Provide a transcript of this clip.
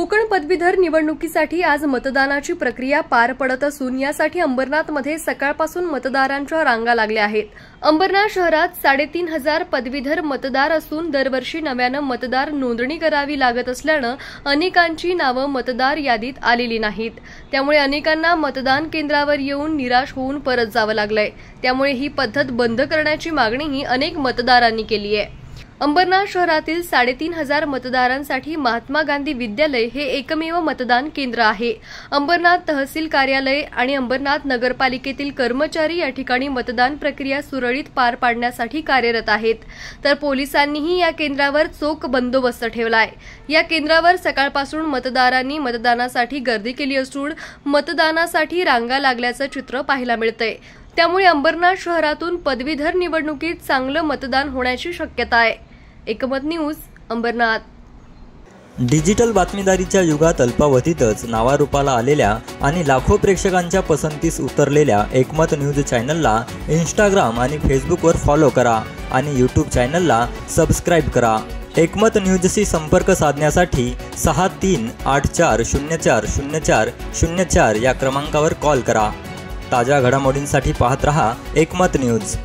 कोकण पदवीधर निवडणुकीसाठी आज मतदानाची प्रक्रिया पार पडत असून यासाठी अंबरनाथमध्ये सकाळपासून मतदारांच्या रांगा लागल्या आहेत। अंबरनाथ शहरात 3,500 पदवीधर मतदार असून दरवर्षी नव्यानं मतदार नोंदणी करावी लागत असल्यानं अनेकांची नावं मतदार यादीत आलेली नाहीत। त्यामुळे अनेकांना मतदान केंद्रावर येऊन निराश होऊन परत जावं लागलंय। त्यामुळे ही पद्धत बंद करण्याची मागणीही अनेक मतदारांनी केली आहे। अंबरनाथ शहरातील 3,500 मतदारांसाठी महात्मा गांधी विद्यालय हे एकमेव मतदान केंद्र आहे। अंबरनाथ तहसील कार्यालय आणि अंबरनाथ नगरपालिकेतील कर्मचारी या ठिकाणी मतदान प्रक्रिया सुरळीत पार पाडण्यासाठी कार्यरत आहेत। तर पोलिसांनीही या केंद्रावर चोख बंदोबस्त ठेवलाय। या केंद्रावर सकाळपासून मतदारांनी मतदानासाठी गर्दी केली असून मतदानासाठी रांगा लागल्याचं चित्र पाहायला मिळतंय। त्यामुळे अंबरनाथ शहरातून पदवीधर निवडणुकीत चांगलं मतदान होण्याची शक्यता आहे। एकमत न्यूज, अंबरनाथ। डिजिटल बातमीदारीच्या युगात अल्पावधीतच नावारूपाला आलेल्या आणि लाखो प्रेक्षकांच्या पसंतीस उतरलेल्या एकमत न्यूज चॅनलला इंस्टाग्राम आणि फेसबुकवर फॉलो करा आणि यूट्यूब चॅनलला सबस्क्राईब करा। एकमत न्यूजशी संपर्क साधण्यासाठी 6384040404 या क्रमांकावर कॉल करा। ताज्या घडामोडींसाठी पाहत रहा एकमत न्यूज।